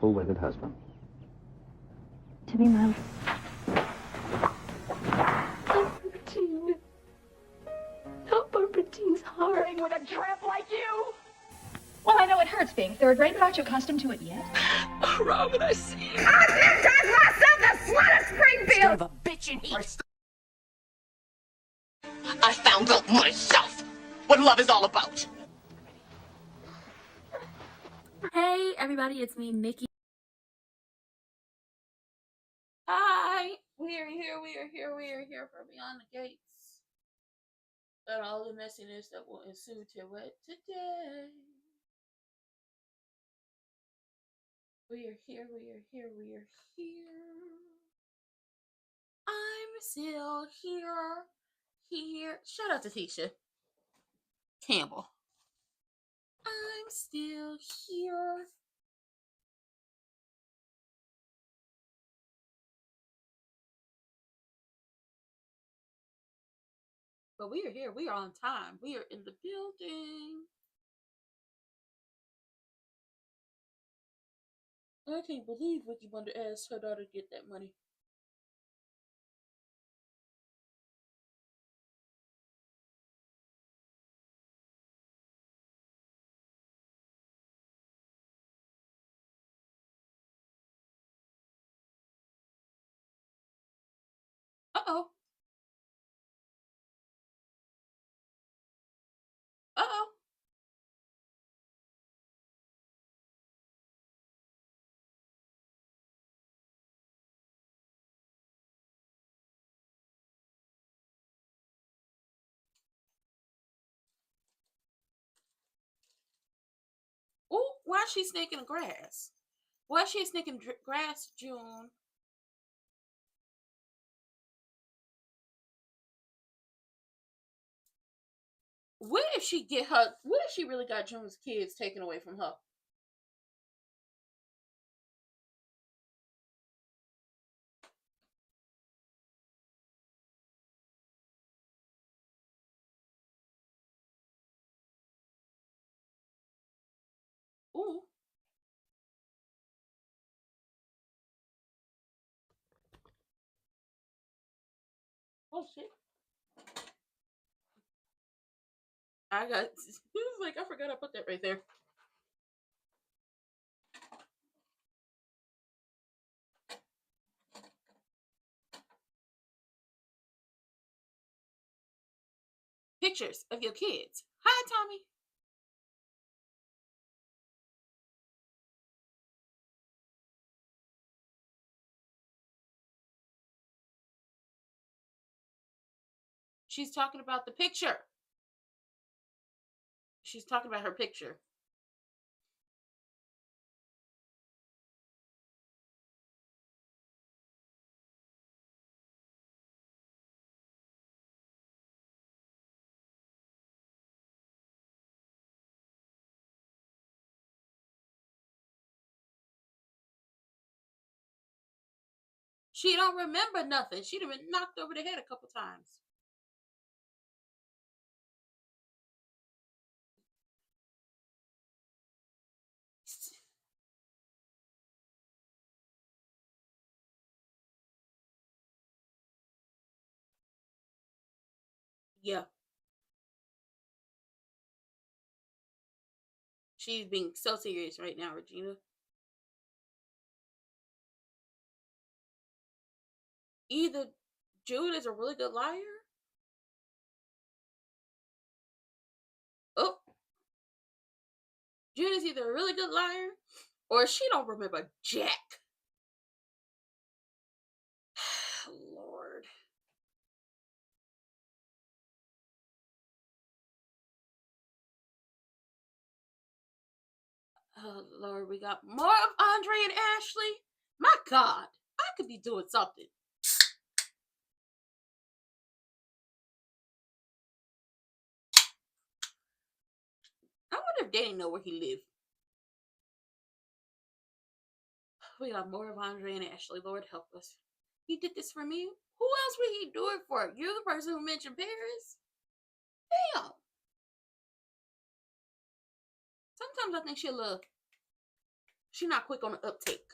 full-winded husband. To be my... Albertine. Help Albertine's heart. With a tramp like you? Well, I know it hurts being third rate, but aren't you accustomed to it yet? Oh, Robin, I see you. I baptized myself the slut of Springfield! Son of a bitch in heat. I found out myself what love is all about. Hey everybody, it's me, Nikki. Hi, we are here for Beyond the Gates. And all the messiness that will ensue to it today. We are here. I'm still here. Shout out to Tisha Campbell. I'm still here. But we are here. We are on time. We are in the building. I can't believe Wiki Wonder asked her daughter to get that money. Uh-oh. Uh-oh. Oh, why is she snaking the grass? Why is she snaking grass, June? What if she really got June's kids taken away from her? Ooh. Oh shit. I got it was like I forgot I put that right there. Pictures of your kids. Hi, Tommy. She's talking about the picture. She's talking about her picture. She don't remember nothing. She'd have been knocked over the head a couple times. Yeah. She's being so serious right now, Regina. Either Jude is a really good liar. Oh. Jude is either a really good liar or she don't remember jack. Lord. Oh, Lord, we got more of Andre and Ashley. My God, I could be doing something. I wonder if Danny know where he lives. We got more of Andre and Ashley. Lord help us. He did this for me. Who else would he do it for? You're the person who mentioned Paris. Damn. Sometimes I think she'll look. She's not quick on the uptake.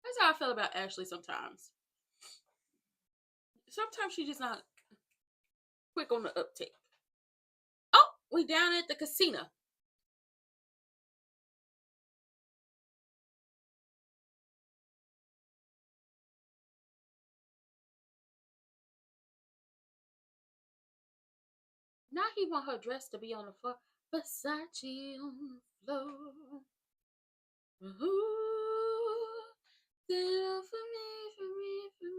That's how I feel about Ashley sometimes. Sometimes she's just not quick on the uptake. Oh, we down at the casino. Now he want her dress to be on the floor. Versace on the floor. Ooh, do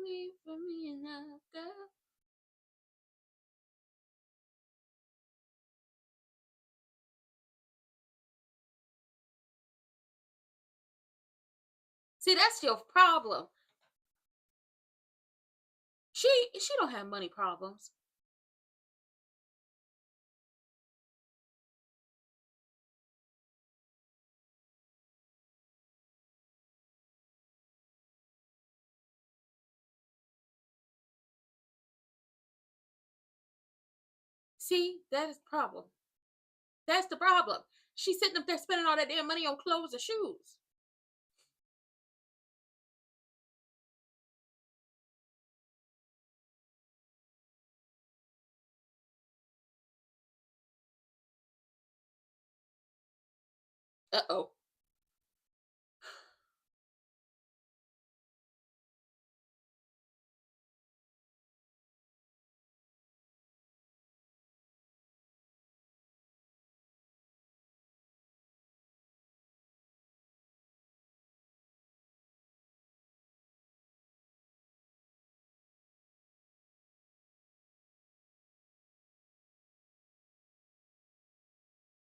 it for me now, girl. See, that's your problem. She don't have money problems. See, that is the problem. That's the problem. She's sitting up there spending all that damn money on clothes and shoes. Uh-oh.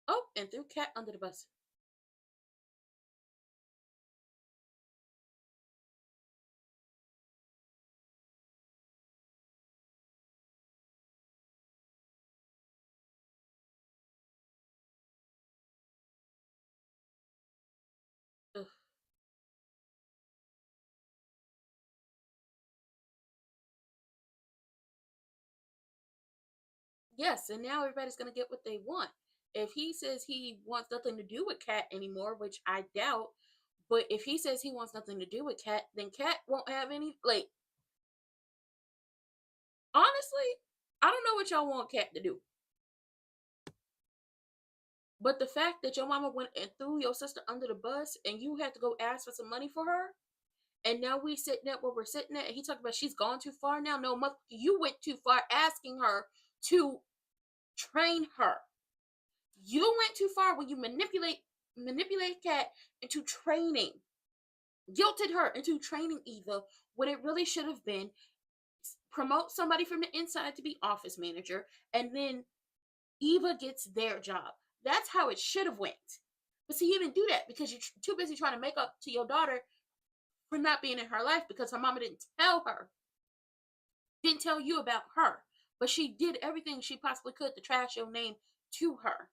Oh, and threw Cat under the bus. Ugh. Yes, and now everybody's gonna get what they want. If he says he wants nothing to do with Cat anymore, which I doubt, but if he says he wants nothing to do with Cat, then Cat won't have any. Like, honestly, I don't know what y'all want Cat to do. But the fact that your mama went and threw your sister under the bus and you had to go ask for some money for her, and now we sitting at where we're sitting at, and he talking about she's gone too far now. No, mother, you went too far asking her to train her. You went too far when you manipulate Cat into training, guilted her into training Eva. What it really should have been, promote somebody from the inside to be office manager, and then Eva gets their job. That's how it should have went. But see, you didn't do that because you're too busy trying to make up to your daughter for not being in her life because her mama didn't tell you about her. But she did everything she possibly could to trash your name to her.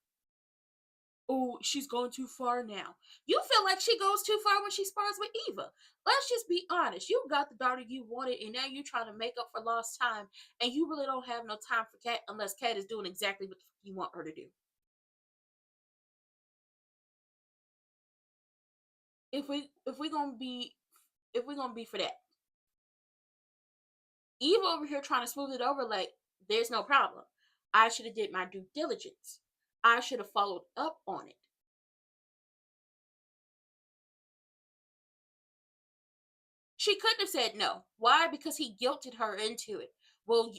Oh, she's gone too far now. You feel like she goes too far when she spars with Eva. Let's just be honest. You got the daughter you wanted, and now you're trying to make up for lost time, and you really don't have no time for Cat unless Cat is doing exactly what you want her to do. If we gonna be for that, Eva over here trying to smooth it over like there's no problem. I should have did my due diligence. I should have followed up on it. She couldn't have said no. Why? Because he guilted her into it. Well,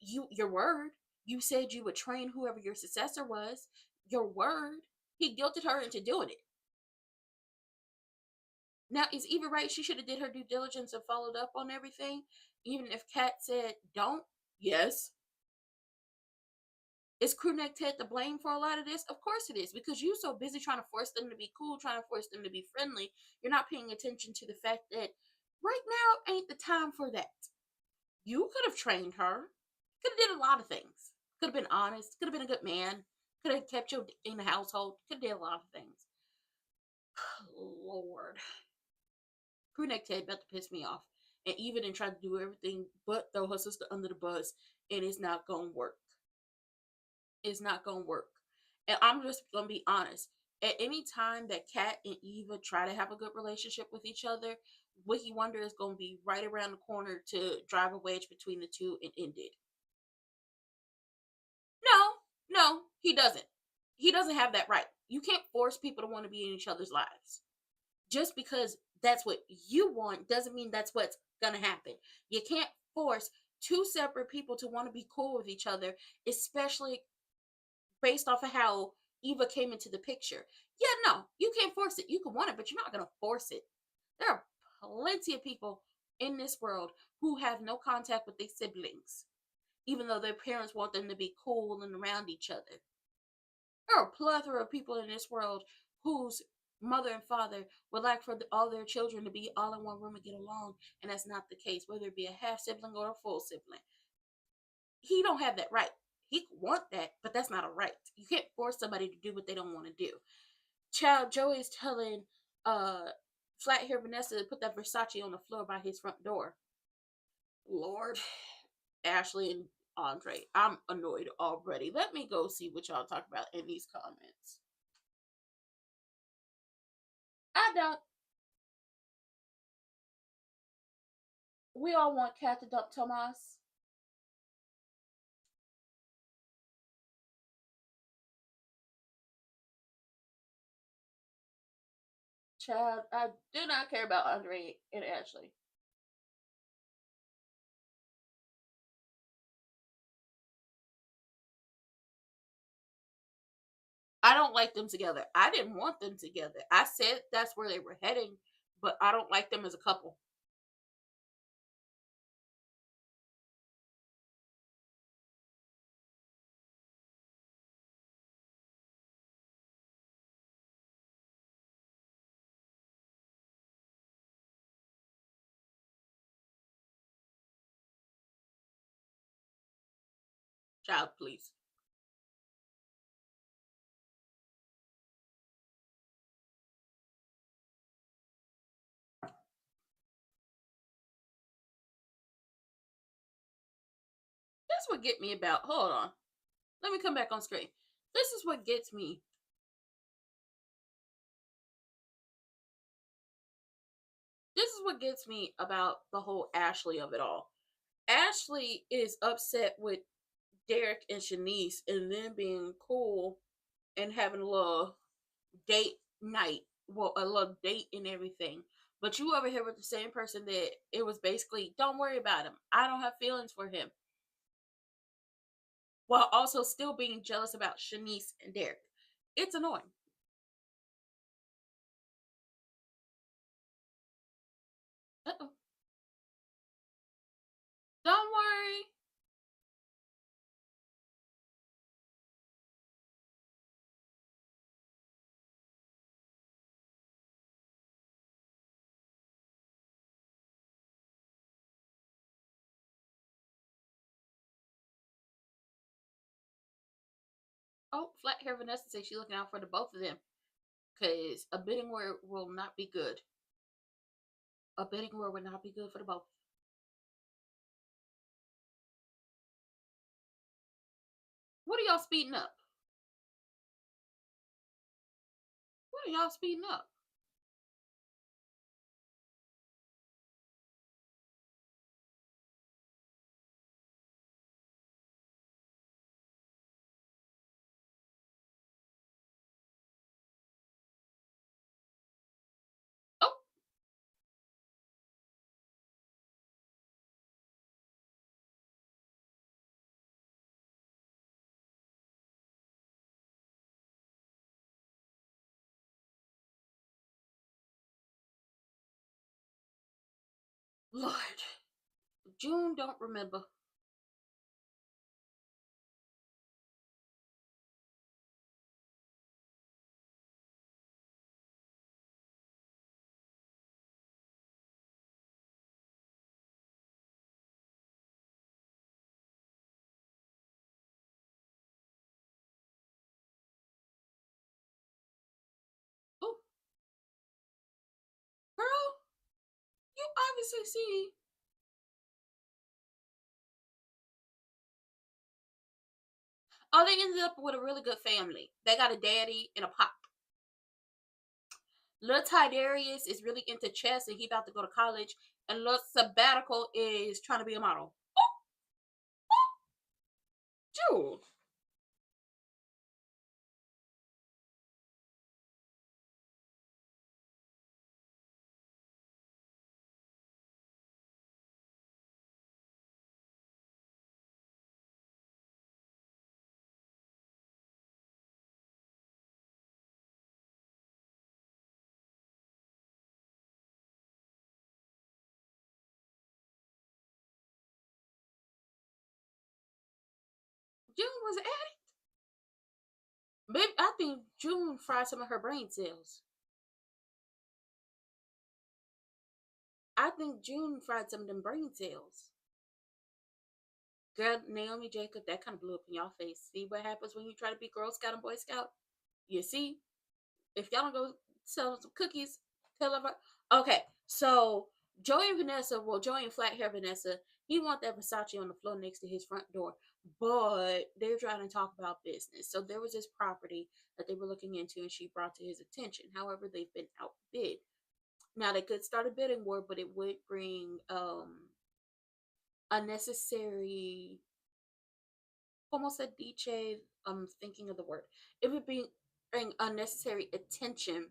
your word. You said you would train whoever your successor was. Your word. He guilted her into doing it. Now, is Eva right? She should have did her due diligence and followed up on everything. Even if Kat said don't. Yes. Is Crewneck Ted to blame for a lot of this? Of course it is, because you're so busy trying to force them to be cool, trying to force them to be friendly. You're not paying attention to the fact that right now ain't the time for that. You could have trained her. Could have did a lot of things. Could have been honest. Could have been a good man. Could have kept you in the household. Could have did a lot of things. Lord. Crewneck Ted about to piss me off. And even in trying to do everything but throw her sister under the bus, and it's not going to work. is not gonna work. And I'm just gonna be honest. At any time that Kat and Eva try to have a good relationship with each other, Wiki Wonder is gonna be right around the corner to drive a wedge between the two and end it. No, he doesn't. He doesn't have that right. You can't force people to want to be in each other's lives. Just because that's what you want doesn't mean that's what's gonna happen. You can't force two separate people to want to be cool with each other, especially based off of how Eva came into the picture. Yeah, no, you can't force it. You can want it, but you're not gonna force it. There are plenty of people in this world who have no contact with their siblings, even though their parents want them to be cool and around each other. There are a plethora of people in this world whose mother and father would like for all their children to be all in one room and get along, and that's not the case, whether it be a half sibling or a full sibling. He don't have that right. He could want that, but that's not a right. You can't force somebody to do what they don't want to do. Child, Joey is telling flat hair Vanessa to put that Versace on the floor by his front door. Lord, Ashley and Andre, I'm annoyed already. Let me go see what y'all talk about in these comments. I don't. We all want Kat to dump Tomas. Child, I do not care about Andre and Ashley. I don't like them together. I didn't want them together. I said that's where they were heading, but I don't like them as a couple. Child, please. That's what get me about. Hold on. Let me come back on screen. This is what gets me. This is what gets me about the whole Ashley of it all. Ashley is upset with Derek and Shanice and them being cool and having a little date night. Well, a little date and everything. But you over here with the same person that it was basically, don't worry about him. I don't have feelings for him. While also still being jealous about Shanice and Derek. It's annoying. Uh-oh. Don't worry. Oh, flat hair Vanessa says she's looking out for the both of them. Because a bidding war will not be good. A bidding war would not be good for the both. What are y'all speeding up? What are y'all speeding up? Oh, Lord. June don't remember. Oh, girl, you obviously see. Oh, they ended up with a really good family. They got a daddy and a pop. Little Tidarius is really into chess and he about to go to college. And little Sabbatical is trying to be a model. June. June was an addict. Maybe I think June fried some of her brain cells. I think June fried some of them brain cells. Girl, Naomi Jacob, that kind of blew up in y'all face. See what happens when you try to be Girl Scout and Boy Scout? You see? If y'all don't go sell some cookies, tell her. Okay, so Joey and Vanessa, well, Joey and Flat Hair Vanessa, he want that Versace on the floor next to his front door, but they're trying to talk about business. So there was this property that they were looking into, and she brought to his attention. However, they've been outbid. Now they could start a bidding war, but it would bring unnecessary. Almost said DJ. I'm thinking of the word. It would bring unnecessary attention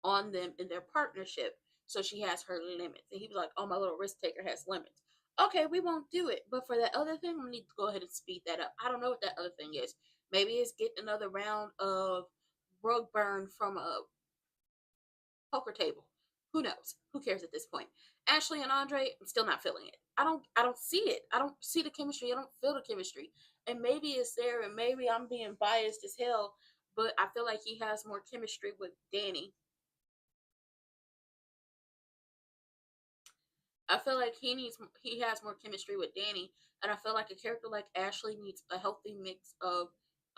on them in their partnership. So she has her limits. And he was like, oh, my little risk taker has limits. Okay, we won't do it. But for that other thing, we need to go ahead and speed that up. I don't know what that other thing is. Maybe it's getting another round of rug burn from a poker table. Who knows? Who cares at this point? Ashley and Andre, I'm still not feeling it. I don't see it. I don't see the chemistry. I don't feel the chemistry. And maybe it's there and maybe I'm being biased as hell, but I feel like he has more chemistry with Danny. I feel like he has more chemistry with Danny, and I feel like a character like Ashley needs a healthy mix of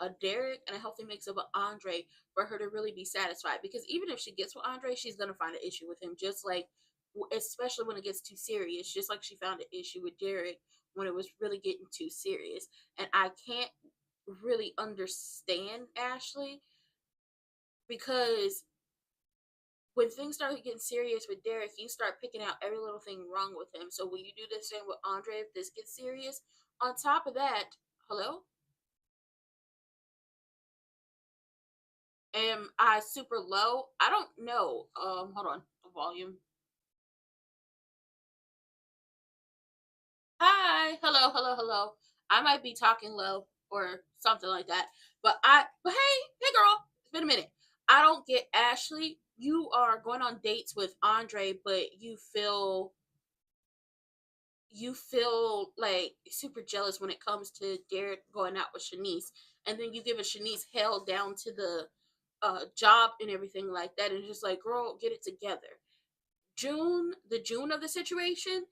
a Derek and a healthy mix of an Andre for her to really be satisfied. Because even if she gets with Andre, she's gonna find an issue with him, just like, especially when it gets too serious, just like she found an issue with Derek when it was really getting too serious. And I can't really understand Ashley because when things start getting serious with Derek, you start picking out every little thing wrong with him. So will you do the same with Andre if this gets serious? On top of that, hello? Am I super low? I don't know. Hold on. The volume. Hi. Hello, hello, hello. I might be talking low or something like that. But hey girl, it's been a minute. I don't get Ashley. You are going on dates with Andre, but you feel like super jealous when it comes to Derek going out with Shanice, and then you give a Shanice hell down to the job and everything like that, and it's just like, girl, get it together. The June of the situation,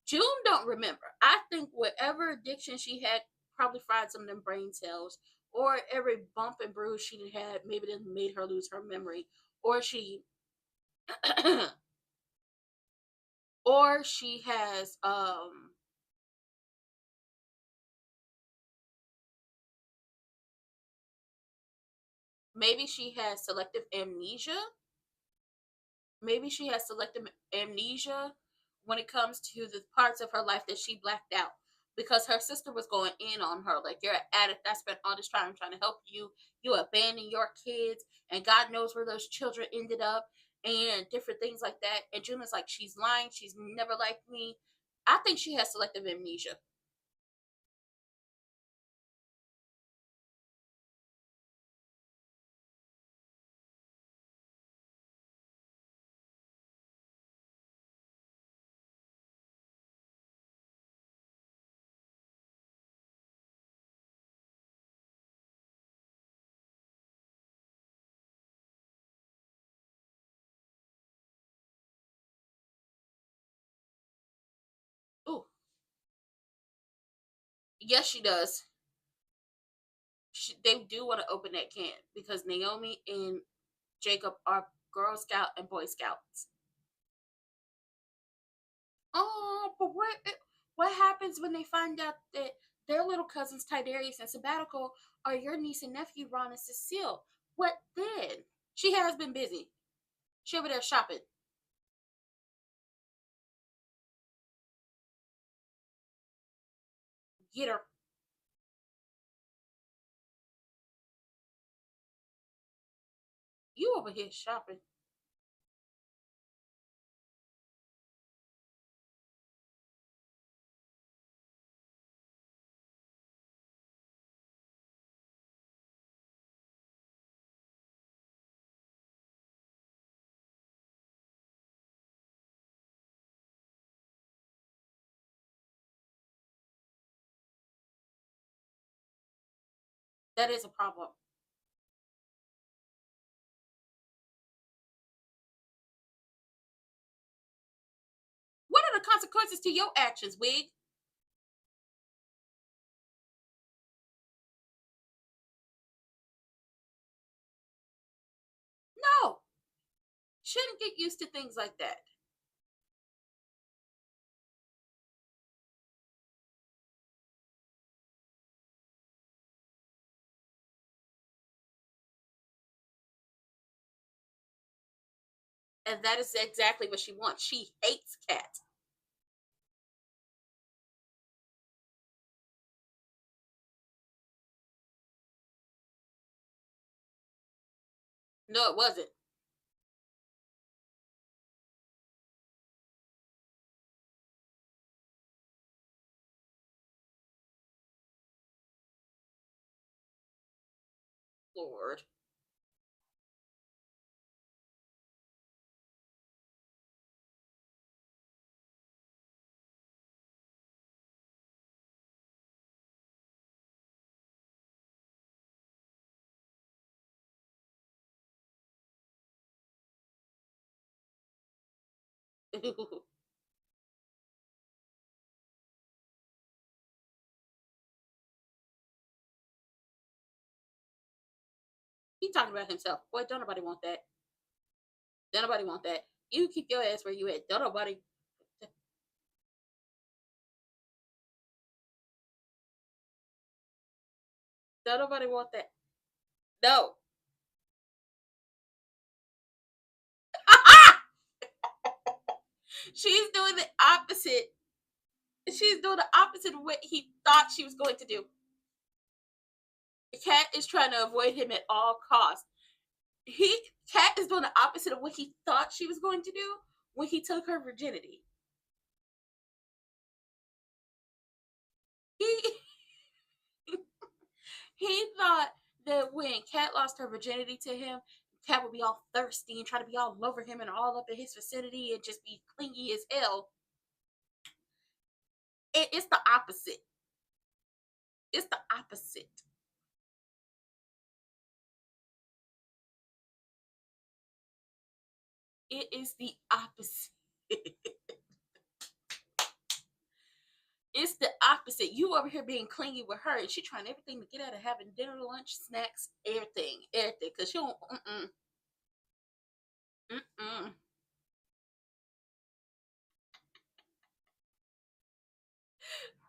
June don't remember. I think whatever addiction she had probably fried some of them brain cells, or every bump and bruise she had maybe that made her lose her memory, or she, or she has maybe she has selective amnesia. Maybe she has selective amnesia when it comes to the parts of her life that she blacked out, because her sister was going in on her like, you're an addict. I spent all this time trying to help you. You abandon your kids, and God knows where those children ended up, and different things like that. And June is like, she's lying. She's never liked me. I think she has selective amnesia. Ooh, yes, she does. They do want to open that can because Naomi and Jacob are Girl Scout and Boy Scouts. Oh, but what happens when they find out that their little cousins, Tidarius and Sabbatical, are your niece and nephew, Ron and Cecile. What then? She has been busy. She over there shopping. Get her. You over here shopping. That is a problem. What are the consequences to your actions, Wig? No. Shouldn't get used to things like that. And that is exactly what she wants. She hates Cat. No, it wasn't. Lord. He talking about himself. Boy, don't nobody want that. Don't nobody want that. You keep your ass where you at. Don't nobody. Don't nobody want that. No. She's doing the opposite. She's doing the opposite of what he thought she was going to do. Cat is trying to avoid him at all costs. Cat is doing the opposite of what he thought she was going to do when he took her virginity. He he thought that when Cat lost her virginity to him, Cat would be all thirsty and try to be all over him and all up in his vicinity and just be clingy as hell. It's the opposite. It's the opposite. It is the opposite. It's the opposite. You over here being clingy with her, and she trying everything to get out of having dinner, lunch, snacks, everything, because she don't.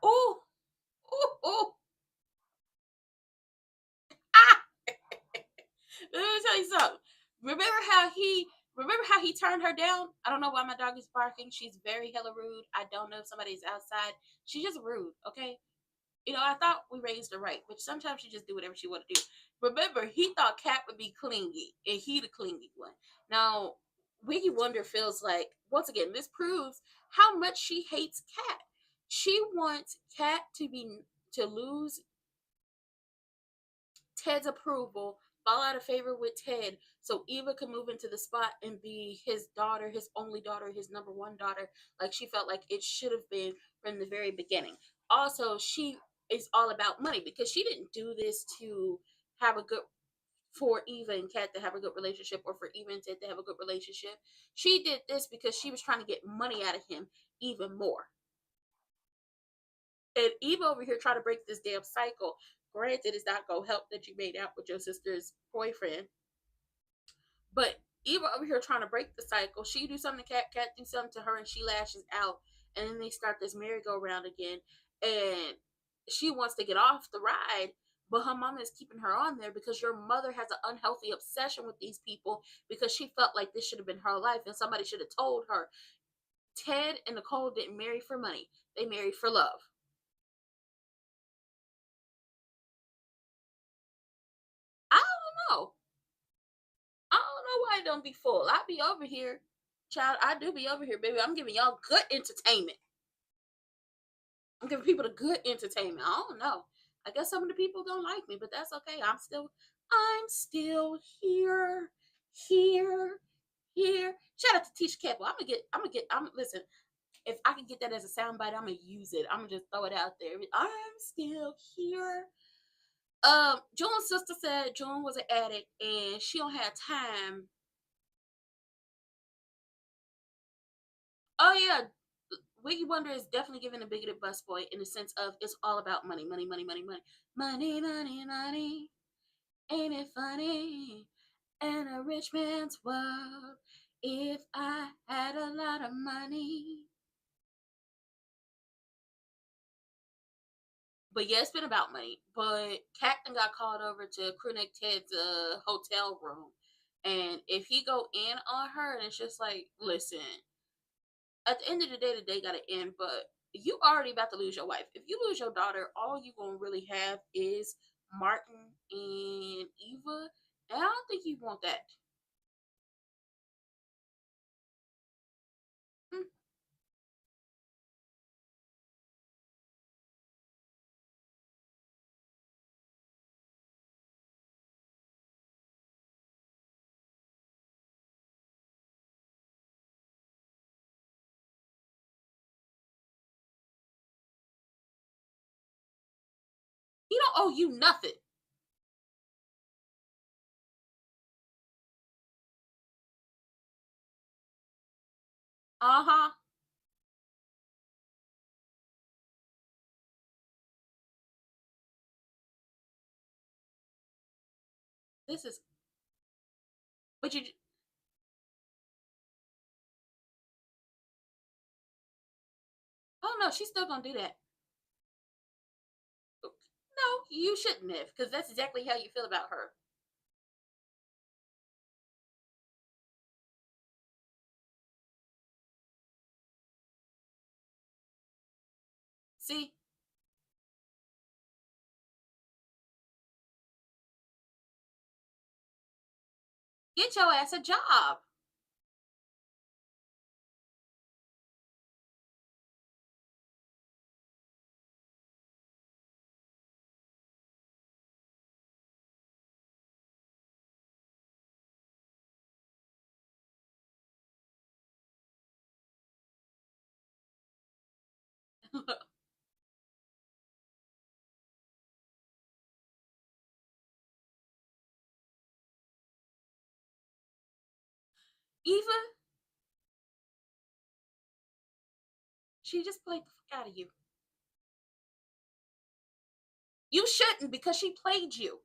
Ooh, ooh, ooh. Ah! Let me tell you something. Remember how he turned her down? I don't know why my dog is barking. She's very hella rude. I don't know if somebody's outside. She's just rude, okay? You know, I thought we raised her right, but sometimes she just do whatever she want to do. Remember, he thought Cat would be clingy, and he the clingy one. Now, Wiggy Wonder feels like, once again, this proves how much she hates Cat. She wants Cat to lose Ted's approval, fall out of favor with Ted, so Eva could move into the spot and be his daughter, his only daughter, his number one daughter, like she felt like it should have been from the very beginning. Also, she is all about money because she didn't do this to have a good for Eva and Kat to have a good relationship or for Eva and Ted to have a good relationship. She did this because she was trying to get money out of him even more. And Eva over here trying to break this damn cycle. Granted, it's not gonna help that you made out with your sister's boyfriend, but Eva over here trying to break the cycle. She do something to Kat, Kat do something to her, and she lashes out, and then they start this merry-go-round again. And she wants to get off the ride, but her mama is keeping her on there because your mother has an unhealthy obsession with these people because she felt like this should have been her life and somebody should have told her. Ted and Nicole didn't marry for money. They married for love. I don't know. I don't know why it don't be full. I be over here. Child, I do be over here, baby. I'm giving y'all good entertainment. I'm giving people the good entertainment. I don't know. I guess some of the people don't like me, but that's okay. I'm still here. Here. Here. Shout out to Tisha Campbell. Listen, if I can get that as a soundbite, I'm gonna use it. I'm gonna just throw it out there. I'm still here. June's sister said June was an addict and she don't have time. Oh yeah, Wiggy Wonder is definitely giving a bigoted busboy in the sense of it's all about money, money, money, money, money, money, money, money. Ain't it funny? And a rich man's world. If I had a lot of money. But yeah, it's been about money. But Captain got called over to Crewneck Ted's hotel room. And if he go in on her, and it's just like, listen, at the end of the day gotta end, but you already about to lose your wife. If you lose your daughter, all you gonna really have is Martin and Eva. And I don't think you want that. Hmm. He don't owe you nothing. Uh-huh. This is but you oh no, she's still gonna do that. No, you shouldn't have, because that's exactly how you feel about her. See, get your ass a job. Eva, she just played the fuck out of you. You shouldn't, because she played you.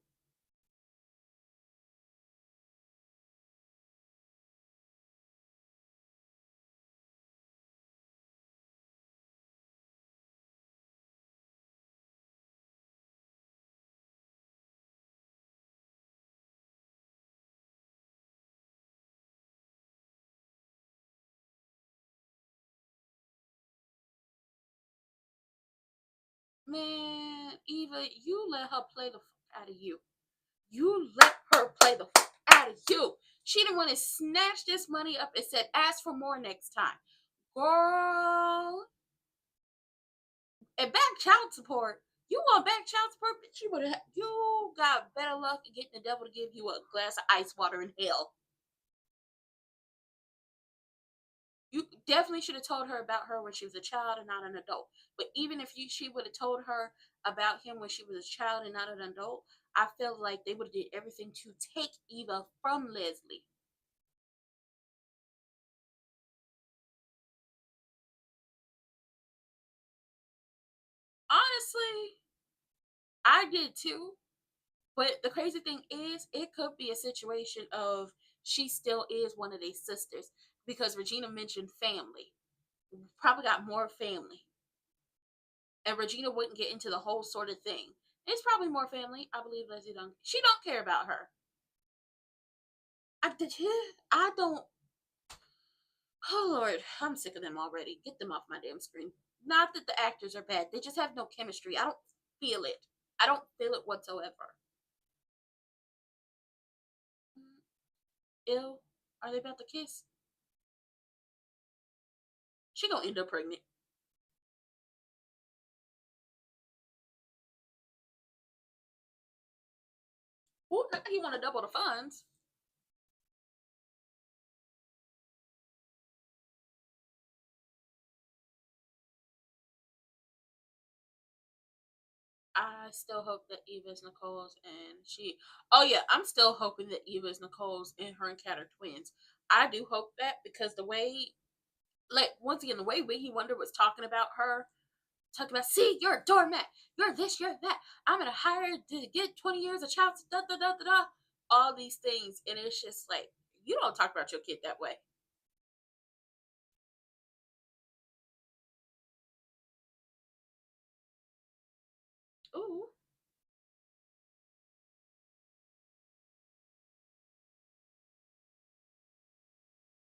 Man, Eva, you let her play the fuck out of you. You let her play the fuck out of you. She didn't want to snatch this money up and said, ask for more next time. Girl. And back child support. You want back child support? Bitch, you got better luck in getting the devil to give you a glass of ice water in hell. You definitely should have told her about her when she was a child and not an adult. But even if she would have told her about him when she was a child and not an adult, I feel like they would have did everything to take Eva from Leslie. Honestly, I did too. But the crazy thing is, it could be a situation of she still is one of their sisters because Regina mentioned family. Probably got more family. and Regina wouldn't get into the whole sort of thing. It's probably more family. I believe Leslie don't. She don't care about her. I don't. Oh Lord, I'm sick of them already. Get them off my damn screen. Not that the actors are bad. They just have no chemistry. I don't feel it. I don't feel it whatsoever. Ew. Are they about to kiss? She gonna end up pregnant. Ooh, now he want to double the funds. I still hope that Eva is Nicole's and she. Oh yeah, I'm still hoping that Eva is Nicole's and her and Kat are twins. I do hope that because the way, like once again, the way Wiggy Wonder was talking about her, talking about, see, you're a doormat, you're this, you're that. I'm gonna hire her to get 20 years of child, da da da da da. All these things, and it's just like you don't talk about your kid that way. Ooh.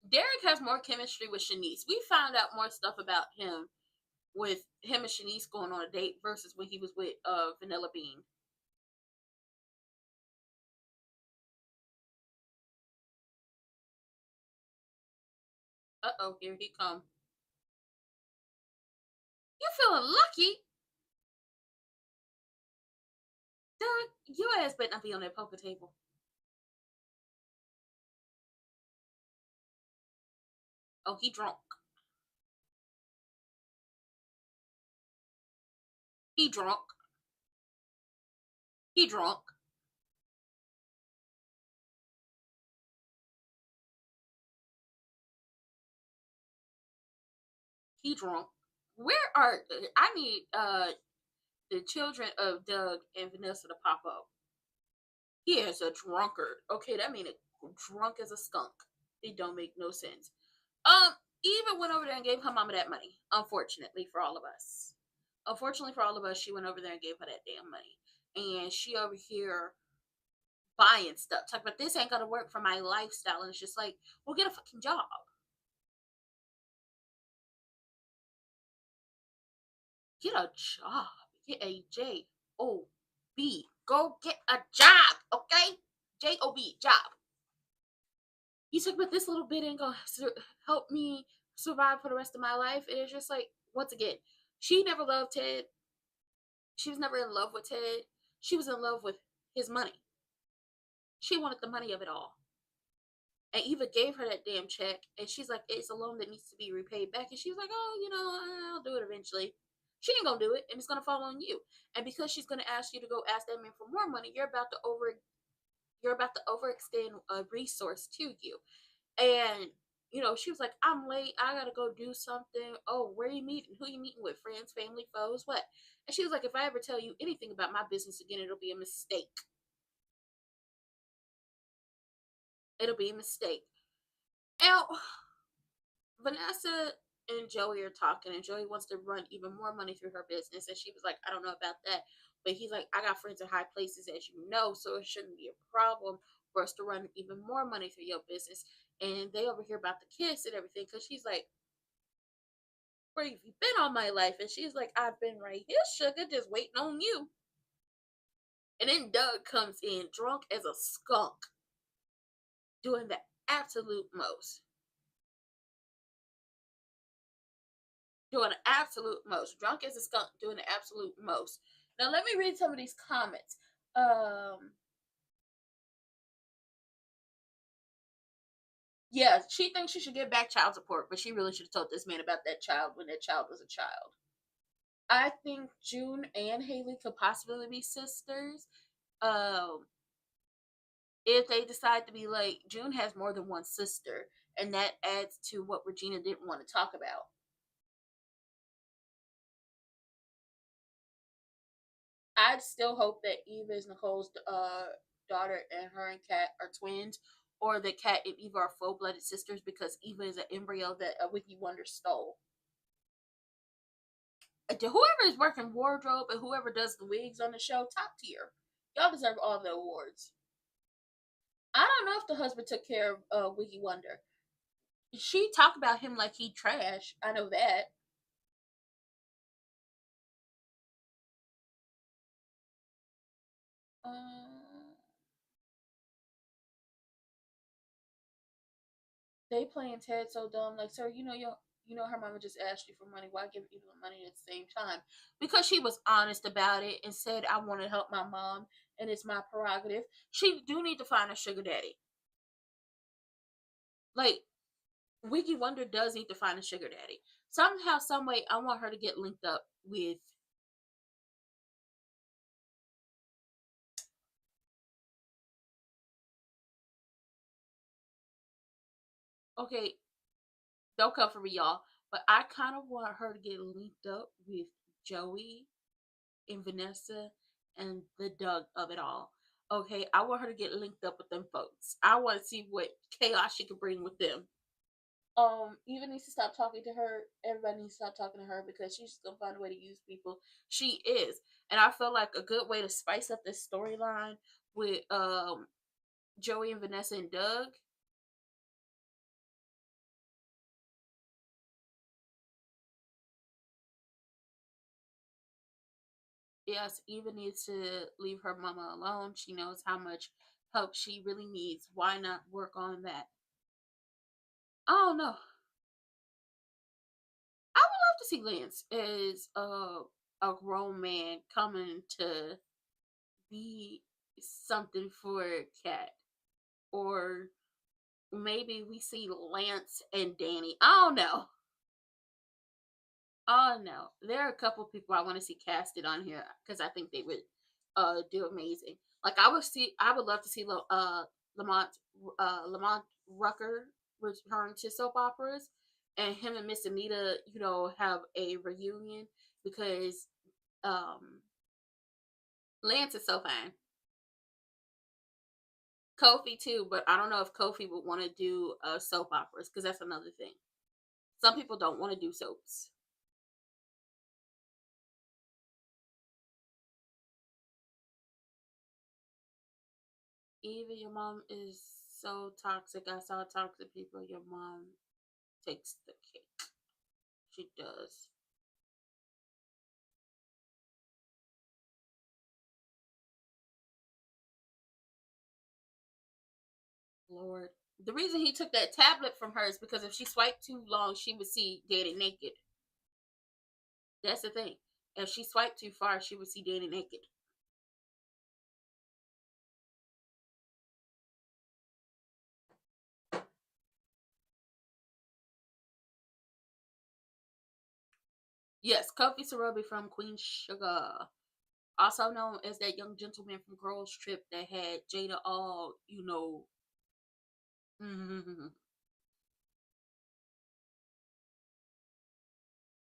Derek has more chemistry with Shanice. We found out more stuff about him with him and Shanice going on a date versus when he was with Vanilla Bean. Uh-oh, here he come. You feeling lucky? Derek, your ass better not be on that poker table. Oh, he drunk. He drunk. He drunk. He drunk. Where are I need the children of Doug and Vanessa to pop up. He is a drunkard. Okay, that means drunk as a skunk. It don't make no sense. Eva went over there and gave her mama that money. Unfortunately for all of us. Unfortunately for all of us, she went over there and gave her that damn money. And she over here buying stuff. Talk about this ain't gonna work for my lifestyle. And it's just like, well, get a fucking job. Get a job. Get a J-O-B. Go get a job, okay? J-O-B, job. You talk about this little bit ain't gonna help me survive for the rest of my life. And it's just like, once again, she never loved Ted. She was never in love with Ted. She was in love with his money. She wanted the money of it all. And Eva gave her that damn check, and she's like, it's a loan that needs to be repaid back. And she's like, oh, you know, I'll do it eventually. She ain't gonna do it, and it's gonna fall on you. And because she's gonna ask you to go ask that man for more money, you're about to overextend a resource to you. And you know, she was like, I'm late, I gotta go do something. Oh, where are you meeting? Who are you meeting with? Friends, family, foes, what? And she was like, if I ever tell you anything about my business again, it'll be a mistake. It'll be a mistake. Now, Vanessa and Joey are talking, and Joey wants to run even more money through her business. And she was like, I don't know about that. But he's like, I got friends in high places, as you know, so it shouldn't be a problem for us to run even more money through your business. And they overhear about the kiss and everything, because she's like, where have you been all my life? And she's like, I've been right here, sugar, just waiting on you. And then Doug comes in drunk as a skunk, doing the absolute most. Doing the absolute most. Drunk as a skunk, doing the absolute most. Now let me read some of these comments. Yeah, she thinks she should get back child support, but she really should have told this man about that child when that child was a child. I think June and Haley could possibly be sisters. If they decide to be like, June has more than one sister, and that adds to what Regina didn't want to talk about. I'd still hope that Eva is Nicole's daughter and her and Kat are twins, or that Kat and Eva are full-blooded sisters, because Eva is an embryo that Wiki Wonder stole. whoever is working wardrobe and whoever does the wigs on the show, top tier. Y'all deserve all the awards. I don't know if the husband took care of Wiggy Wonder. She talked about him like he trash. I know that. They playing Ted so dumb. Like, sir, you know her mama just asked you for money. Why give you the money at the same time? Because she was honest about it and said, I want to help my mom and it's my prerogative. She do need to find a sugar daddy. Like, Wiggy Wonder does need to find a sugar daddy. Somehow, some way, I want her to get linked up with. Okay, don't come for me, y'all. But I kind of want her to get linked up with Joey and Vanessa and the Doug of it all. Okay, I want her to get linked up with them folks. I want to see what chaos she can bring with them. Eva needs to stop talking to her. Everybody needs to stop talking to her because she's just gonna find a way to use people. She is, and I feel like a good way to spice up this storyline with Joey and Vanessa and Doug. Yes, Eva needs to leave her mama alone. She knows how much help she really needs. Why not work on that? I don't know. I would love to see Lance as a grown man coming to be something for Kat, or maybe we see Lance and Danny. I don't know. Oh no, there are a couple people I want to see casted on here because I think they would do amazing. Like I would love to see Lamont Lamont Rucker return to soap operas, and him and Miss Anita, have a reunion because um Lance is so fine. Kofi too, but I don't know if Kofi would want to do soap operas because that's another thing. Some people don't want to do soaps. Even your mom is so toxic. I saw toxic people. Your mom takes the cake. She does. Lord. The reason he took that tablet from her is because if she swiped too long, she would see Danny naked. That's the thing. If she swiped too far, she would see Danny naked. Yes, Kofi Sarabi from Queen Sugar. Also known as that young gentleman from Girls Trip that had Jada all,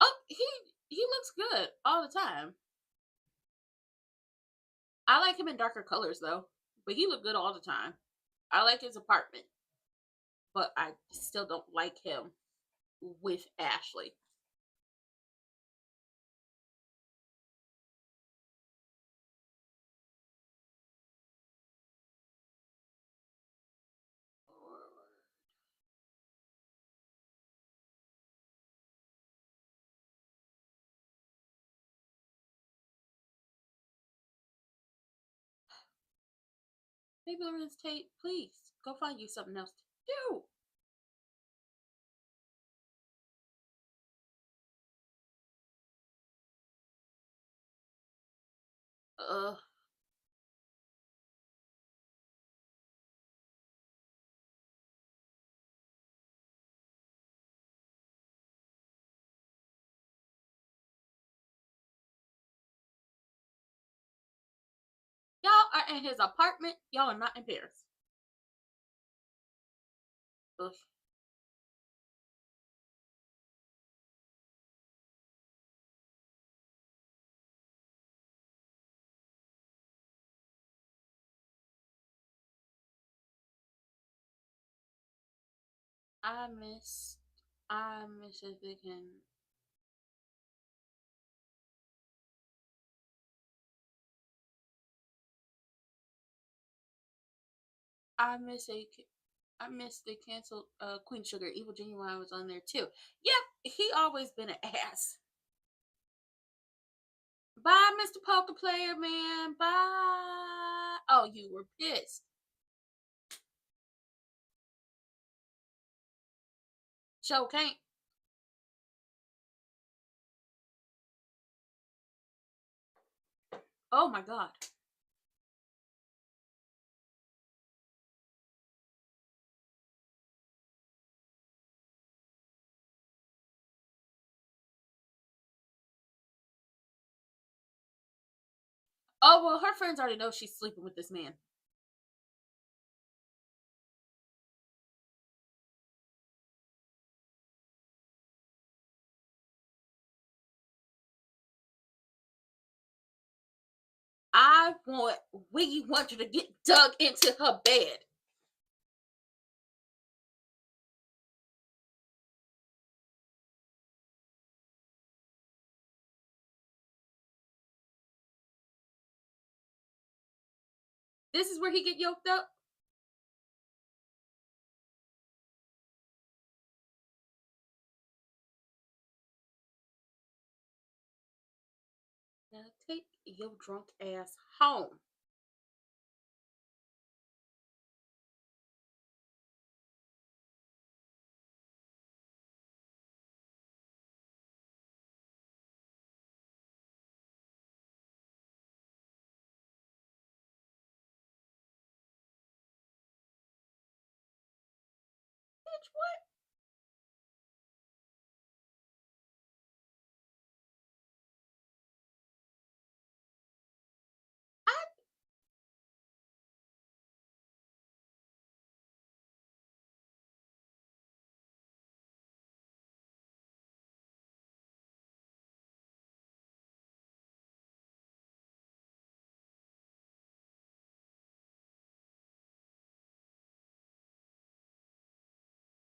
Oh, he looks good all the time. I like him in darker colors though, but he looked good all the time. I like his apartment, but I still don't like him with Ashley. Maybe Lorenz Tate, please go find you something else to do. Uh, y'all are in his apartment. Y'all are not in Paris. Ugh. I miss if they can I miss the canceled Queen Sugar. Evil Genuine was on there too. Yep, he always been an ass. Bye, Mr. Poker Player, man. Bye. Oh, you were pissed. Show can't. Oh my God. Oh, well, her friends already know she's sleeping with this man. I want Wiggy Wonder to get dug into her bed. This is where he get yoked up. Now take your drunk ass home. Bitch, what?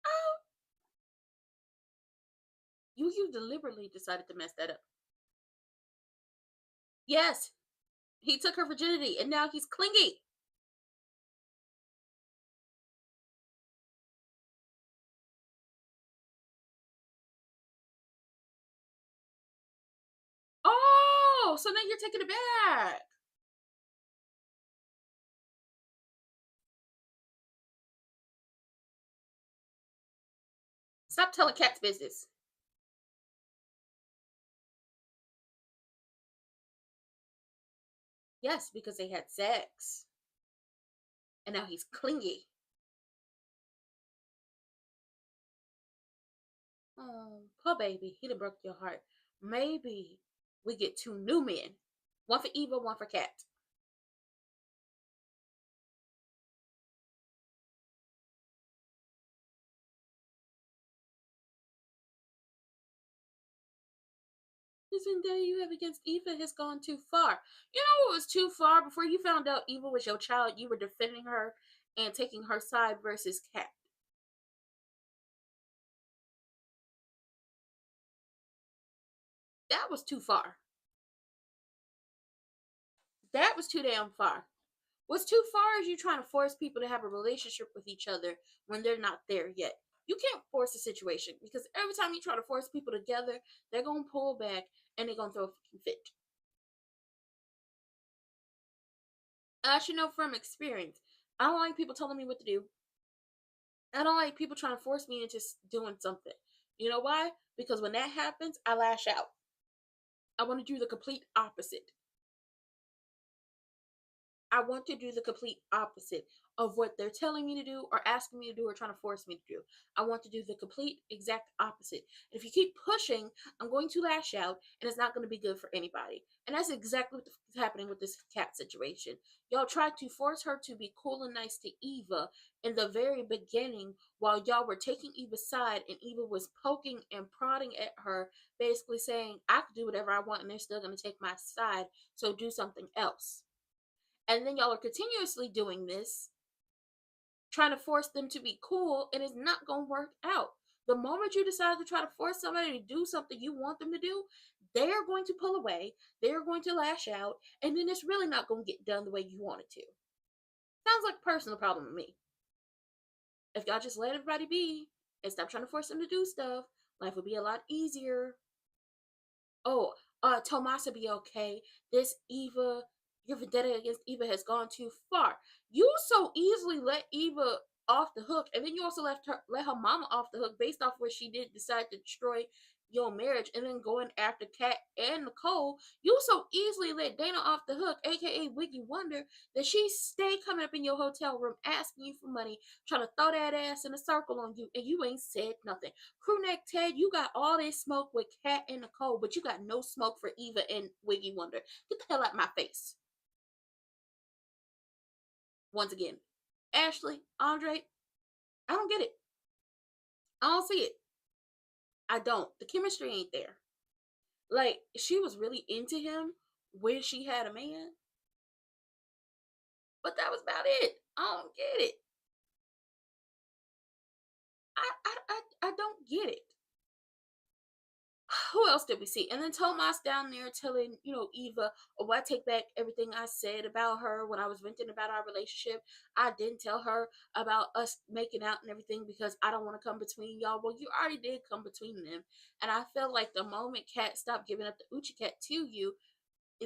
Oh, you deliberately decided to mess that up. Yes, he took her virginity and now he's clingy. Oh, so now you're taking it back. Stop telling Cat's business. Yes, because they had sex. And now he's clingy. Oh, poor baby. He done broke your heart. Maybe we get 2 new men. One for Eva, one for Cat. This vendetta you have against Eva has gone too far. You know what was too far? Before you found out Eva was your child, you were defending her and taking her side versus Cat. That was too far. That was too damn far. What's too far is you trying to force people to have a relationship with each other when they're not there yet. You can't force a situation because every time you try to force people together, they're gonna pull back and they're gonna throw a fucking fit. I should know from experience. I don't like people telling me what to do. I don't like people trying to force me into doing something. You know why? Because when that happens, I lash out. I want to do the complete opposite. I want to do the complete opposite of what they're telling me to do or asking me to do or trying to force me to do. I want to do the complete exact opposite. And if you keep pushing, I'm going to lash out and it's not going to be good for anybody. And that's exactly what's happening with this Cat situation. Y'all tried to force her to be cool and nice to Eva in the very beginning while y'all were taking Eva's side and Eva was poking and prodding at her, basically saying, I could do whatever I want and they're still going to take my side, so do something else. And then y'all are continuously doing this, trying to force them to be cool, and it's not going to work out. The moment you decide to try to force somebody to do something you want them to do, they are going to pull away, they are going to lash out, and then it's really not going to get done the way you want it to. Sounds like a personal problem to me. If y'all just let everybody be and stop trying to force them to do stuff, life would be a lot easier. Oh, Tomas will be okay. This Eva, your vendetta against Eva has gone too far. You so easily let Eva off the hook, and then you also let her mama off the hook based off where she did decide to destroy your marriage, and then going after Kat and Nicole. You so easily let Dana off the hook, aka Wiggy Wonder, that she stay coming up in your hotel room asking you for money, trying to throw that ass in a circle on you, and you ain't said nothing. Crewneck Ted, you got all this smoke with Kat and Nicole, but you got no smoke for Eva and Wiggy Wonder. Get the hell out of my face. Once again, Ashley, Andre, I don't get it. I don't see it. I don't. The chemistry ain't there. Like, she was really into him when she had a man, but that was about it. I don't get it. I don't get it. Who else did we see? And then Tomas down there telling, Eva, oh, I take back everything I said about her when I was venting about our relationship. I didn't tell her about us making out and everything because I don't want to come between y'all. Well, you already did come between them. And I felt like the moment Kat stopped giving up the Uchi Cat to you,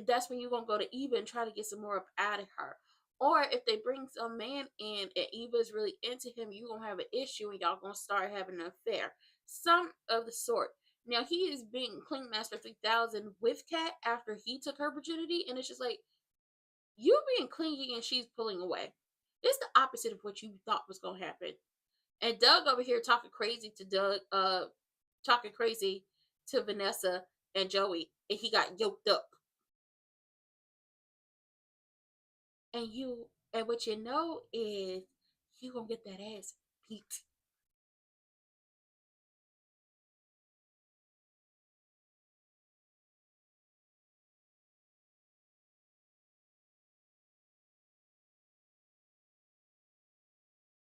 that's when you're going to go to Eva and try to get some more up out of her. Or if they bring some man in and Eva's really into him, you're going to have an issue and y'all going to start having an affair. Some of the sort. Now, he is being Clean Master 3000 with Kat after he took her virginity, and it's just like, you being clingy and she's pulling away. It's the opposite of what you thought was going to happen. And Doug over here talking crazy to Vanessa and Joey, and he got yoked up. And what you know is you gonna get that ass beat.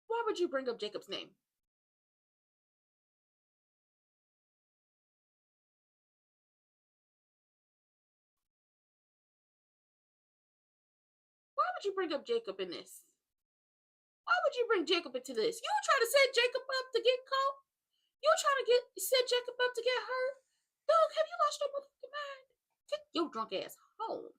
Why would you bring up Jacob's name? Why would you bring up Jacob in this? Why would you bring Jacob into this? You trying to set Jacob up to get caught? You trying to set Jacob up to get hurt? Doug, have you lost your motherfucking mind? Get your drunk ass home.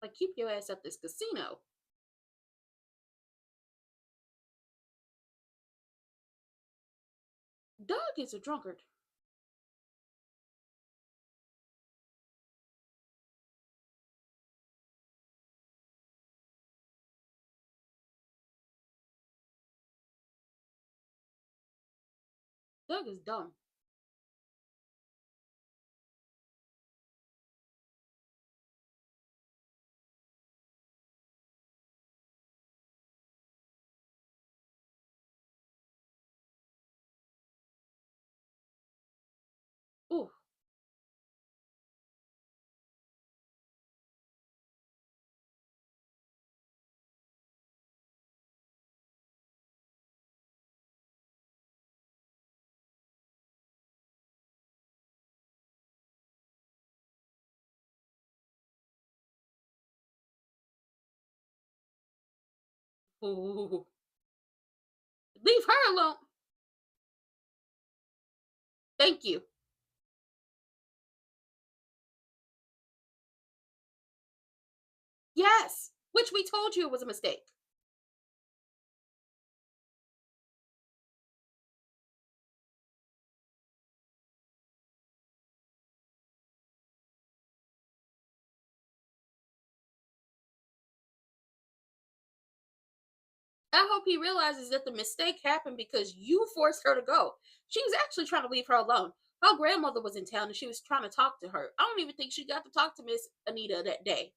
Like, keep your ass at this casino. Doug is a drunkard. Doug is dumb. Ooh. Ooh. Leave her alone. Thank you. Yes. Which we told you it was a mistake. I hope he realizes that the mistake happened because you forced her to go. She was actually trying to leave her alone. Her grandmother was in town and she was trying to talk to her. I don't even think she got to talk to Miss Anita that day.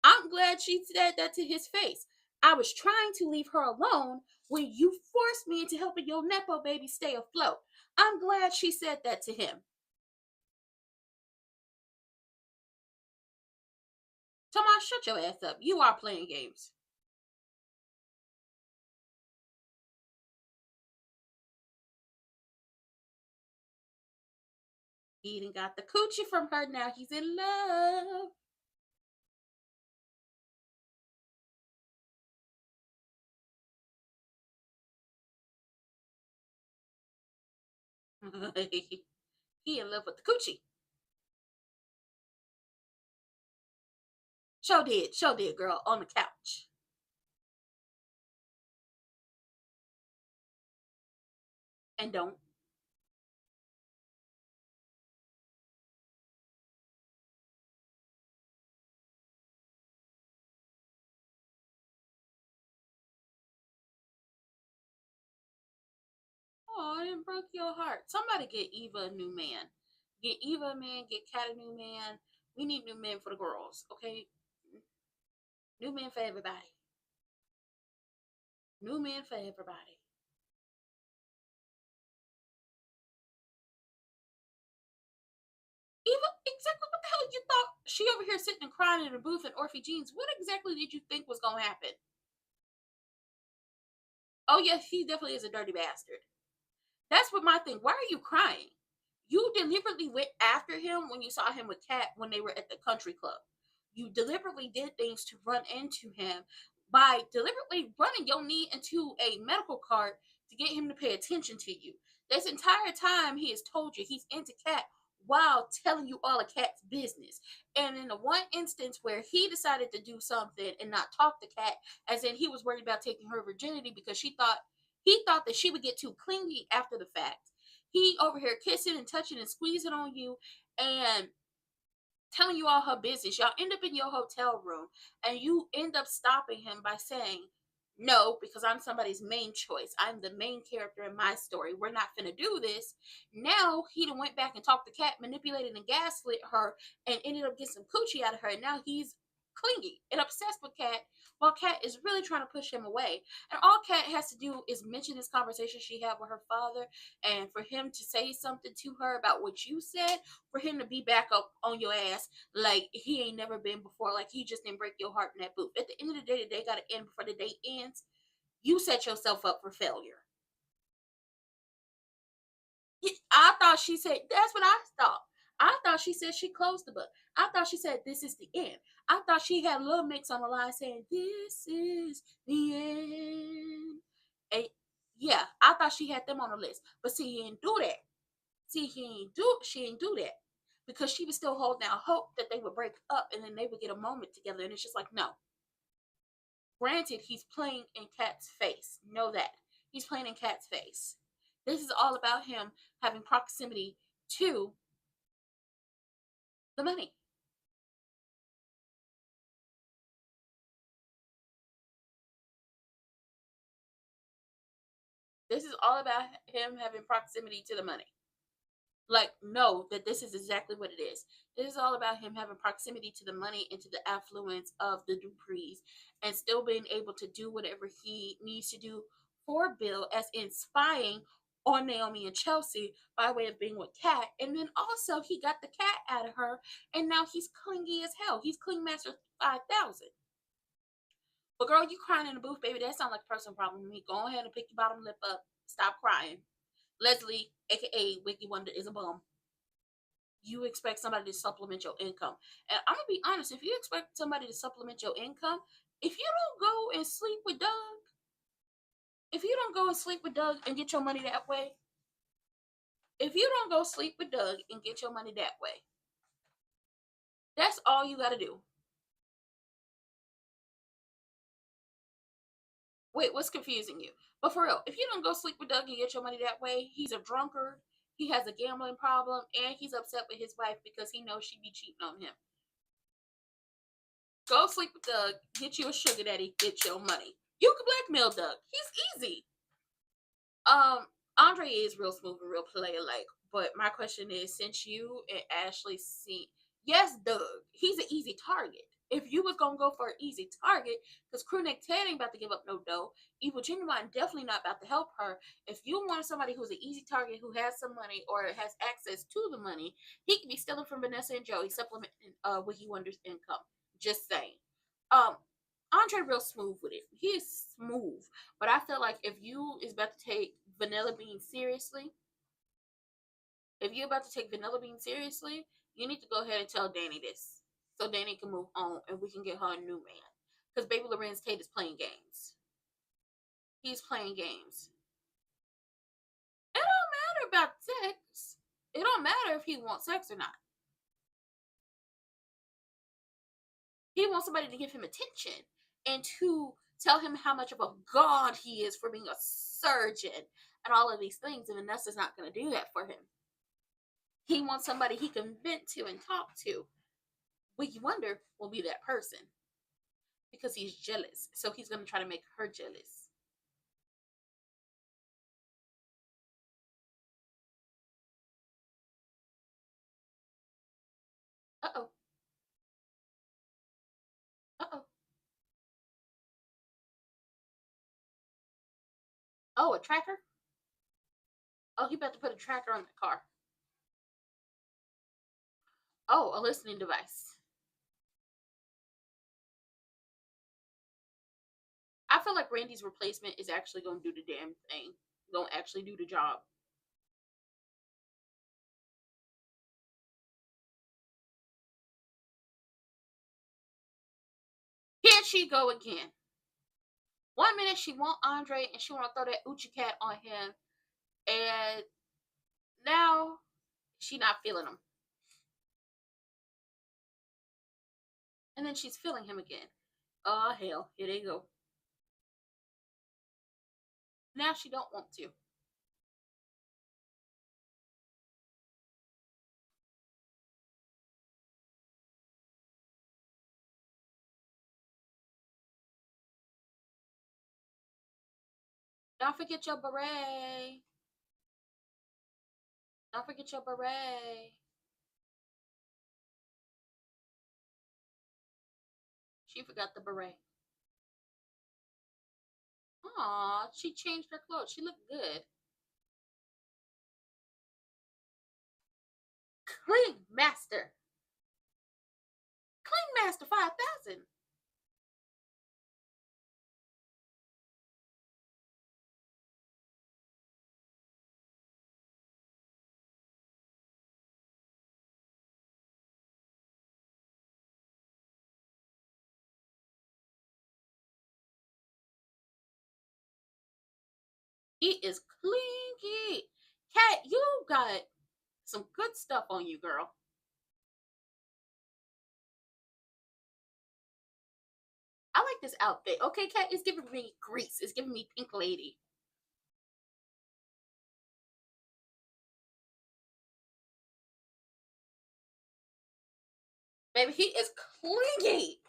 I'm glad she said that to his face. I was trying to leave her alone when you forced me into helping your Nepo baby stay afloat. I'm glad she said that to him. Tomas, shut your ass up. You are playing games. He done got the coochie from her. Now he's in love. He in love with the coochie. Show did, girl, on the couch. And don't. Oh, it broke your heart. Somebody get Eva a new man. Get Eva a man, get Kat a new man. We need new men for the girls, okay? New men for everybody. New men for everybody. Eva, exactly what the hell you thought? She over here sitting and crying in a booth in Orphe jeans. What exactly did you think was going to happen? Oh, yeah, he definitely is a dirty bastard. That's what my thing. Why are you crying? You deliberately went after him when you saw him with Kat when they were at the country club. You deliberately did things to run into him by deliberately running your knee into a medical cart to get him to pay attention to you. This entire time he has told you he's into Kat while telling you all of Kat's business. And in the one instance where he decided to do something and not talk to Kat, as in he was worried about taking her virginity because he thought that she would get too clingy after the fact. He over here kissing and touching and squeezing on you and telling you all her business. Y'all end up in your hotel room and you end up stopping him by saying, no, because I'm somebody's main choice. I'm the main character in my story. We're not finna do this. Now he done went back and talked to Kat, manipulated and gaslit her, and ended up getting some coochie out of her. And now he's clingy and obsessed with Kat, while Kat is really trying to push him away. And all Kat has to do is mention this conversation she had with her father, and for him to say something to her about what you said, for him to be back up on your ass like he ain't never been before, like he just didn't break your heart in that booth. At the end of the day, the day gotta end before the day ends. You set yourself up for failure. I thought she said, that's what I thought. I thought she said she closed the book. I thought she said this is the end. I thought she had a little mix on the line saying this is the end. And yeah, I thought she had them on the list. But see, he didn't do that. See, she didn't do that. Because she was still holding out hope that they would break up and then they would get a moment together. And it's just like, no. Granted, he's playing in Kat's face. Know that. He's playing in Kat's face. This is all about him having proximity to the money. This is all about him having proximity to the money. Like, know that this is exactly what it is. This is all about him having proximity to the money and to the affluence of the Duprees and still being able to do whatever he needs to do for Bill, as in spying on Naomi and Chelsea by way of being with Kat. And then also he got the cat out of her and now he's clingy as hell. He's Cling Master 5000. But girl, you crying in the booth, baby. That sounds like a personal problem to me. Go ahead and pick your bottom lip up. Stop crying. Leslie, aka Wiki Wonder, is a bum. You expect somebody to supplement your income. And I'm gonna be honest, if you expect somebody to supplement your income, if you don't go and sleep with Doug, and get your money that way, that's all you gotta do. Wait, what's confusing you? But for real, if you don't go sleep with Doug and get your money that way, he's a drunkard, he has a gambling problem, and he's upset with his wife because he knows she be cheating on him. Go sleep with Doug, get you a sugar daddy, get your money. You can blackmail Doug. He's easy. Andre is real smooth and real player-like. But my question is, since you and Ashley see, yes, Doug, he's an easy target. If you was gonna go for an easy target, because Crewneck Ted ain't about to give up no dough, Evil Genuine definitely not about to help her. If you want somebody who's an easy target, who has some money or has access to the money, he can be stealing from Vanessa and Joey, supplementing Wiki Wonder's income. Just saying. Andre real smooth with it. He is smooth. But I feel like if you is about to take Vanilla Bean seriously, you need to go ahead and tell Danny this. So Danny can move on and we can get her a new man. Because Baby Lorenz Tate is playing games. He's playing games. It don't matter about sex. It don't matter if he wants sex or not. He wants somebody to give him attention and to tell him how much of a god he is for being a surgeon and all of these things. And Vanessa's not going to do that for him. He wants somebody he can vent to and talk to. Wiggy Wonder will be that person because he's jealous. So he's going to try to make her jealous. Uh-oh. Uh-oh. Oh, a tracker? Oh, he about to put a tracker on the car. Oh, a listening device. I feel like Randy's replacement is actually going to do the damn thing. Going to actually do the job. Here she go again. 1 minute she want Andre and she want to throw that Uchi cat on him. And now she not feeling him. And then she's feeling him again. Oh, hell. Here they go. Now she don't want to. Don't forget your beret. Don't forget your beret. She forgot the beret. Aw, she changed her clothes. She looked good. Clean Master. Clean Master 5000. He is clingy. Cat, you got some good stuff on you, girl. I like this outfit. Okay, Cat, it's giving me Grease. It's giving me Pink Lady. Baby, he is clingy.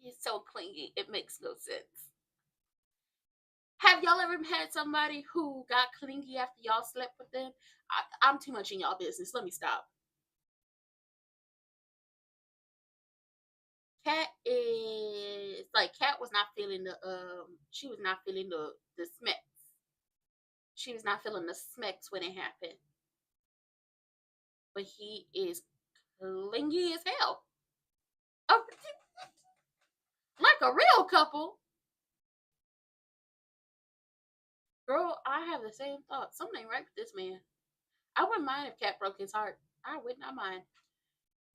He's so clingy. It makes no sense. Have y'all ever had somebody who got clingy after y'all slept with them? I'm too much in y'all business. Let me stop. Cat is like Cat was not feeling the she was not feeling the smecks. She was not feeling the smecks when it happened. But he is clingy as hell. Oh, like a real couple. Girl, I have the same thought. Something ain't right with this man. I wouldn't mind if Cat broke his heart. I would not mind.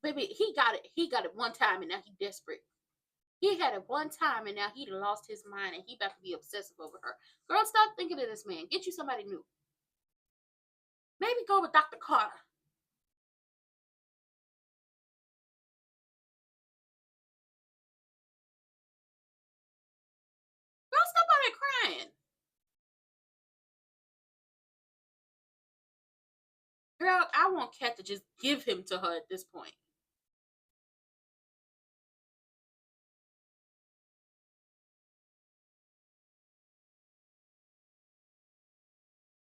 Baby, he got it. He got it one time and now he desperate. He had it one time and now he lost his mind and he about to be obsessive over her. Girl, stop thinking of this man. Get you somebody new. Maybe go with Dr. Carter. Girl, stop out there crying. Girl, I want Cat to just give him to her at this point.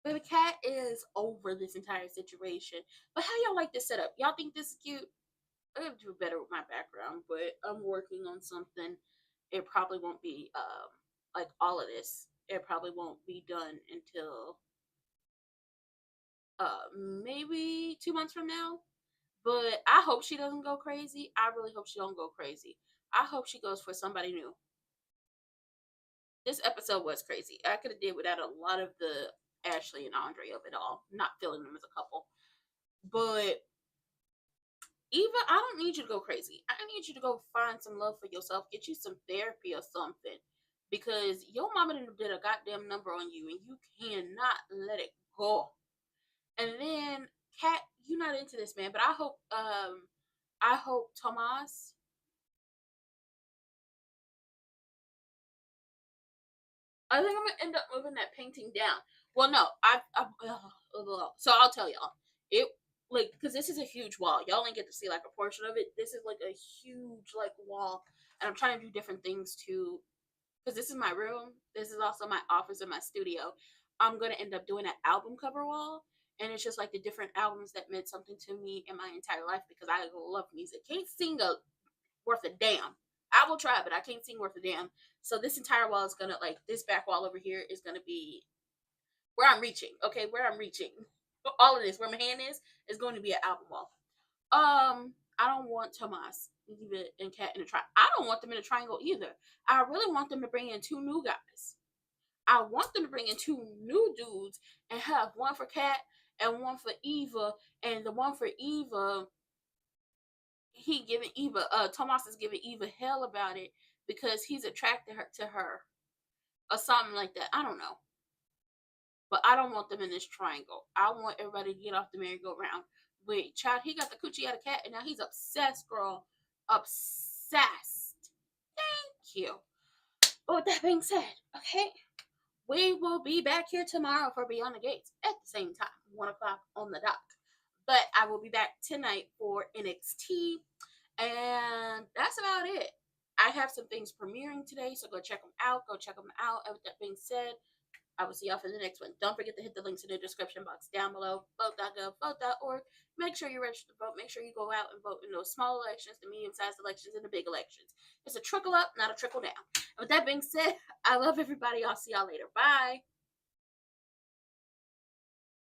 Baby Cat is over this entire situation. But how y'all like this setup? Y'all think this is cute? I gotta do better with my background, but I'm working on something. It probably won't be like all of this. It probably won't be done until maybe 2 months from now. But I hope she doesn't go crazy. I really hope she don't go crazy. I hope she goes for somebody new. This episode was crazy. I could have did without a lot of the Ashley and Andre of it all. Not feeling them as a couple. But Eva, I don't need you to go crazy. I need you to go find some love for yourself. Get you some therapy or something. Because your mama did a goddamn number on you and you cannot let it go. And then Kat, you're not into this man, but I hope Tomas. I think I'm gonna end up moving that painting down. Well, no, so I'll tell y'all. It like because this is a huge wall. Y'all ain't get to see like a portion of it. This is like a huge like wall, and I'm trying to do different things to. Because this is my room. This is also my office and my studio. I'm gonna end up doing an album cover wall, and it's just like the different albums that meant something to me in my entire life because I love music. Can't sing worth a damn. I will try, but I can't sing worth a damn. So this entire wall is gonna like this back wall over here is gonna be where I'm reaching. Okay, where I'm reaching. All of this, where my hand is going to be an album wall. I don't want Tomas and Kat in a triangle. I don't want them in a triangle either. I really want them to bring in 2 new guys. I want them to bring in 2 new dudes and have one for Kat and one for Eva. And the one for Eva, Tomas is giving Eva hell about it because he's attracted to her or something like that. I don't know. But I don't want them in this triangle. I want everybody to get off the merry-go-round. Wait, child, he got the coochie out of Cat, and now he's obsessed, girl. Obsessed. Thank you. But with that being said, okay, we will be back here tomorrow for Beyond the Gates at the same time, 1 o'clock on the dot. But I will be back tonight for NXT, and that's about it. I have some things premiering today, so go check them out. And with that being said, I will see y'all for the next one. Don't forget to hit the links in the description box down below. Vote.gov, vote.org. Make sure you register to vote. Make sure you go out and vote in those small elections, the medium-sized elections, and the big elections. It's a trickle up, not a trickle down. And with that being said, I love everybody. I'll see y'all later. Bye.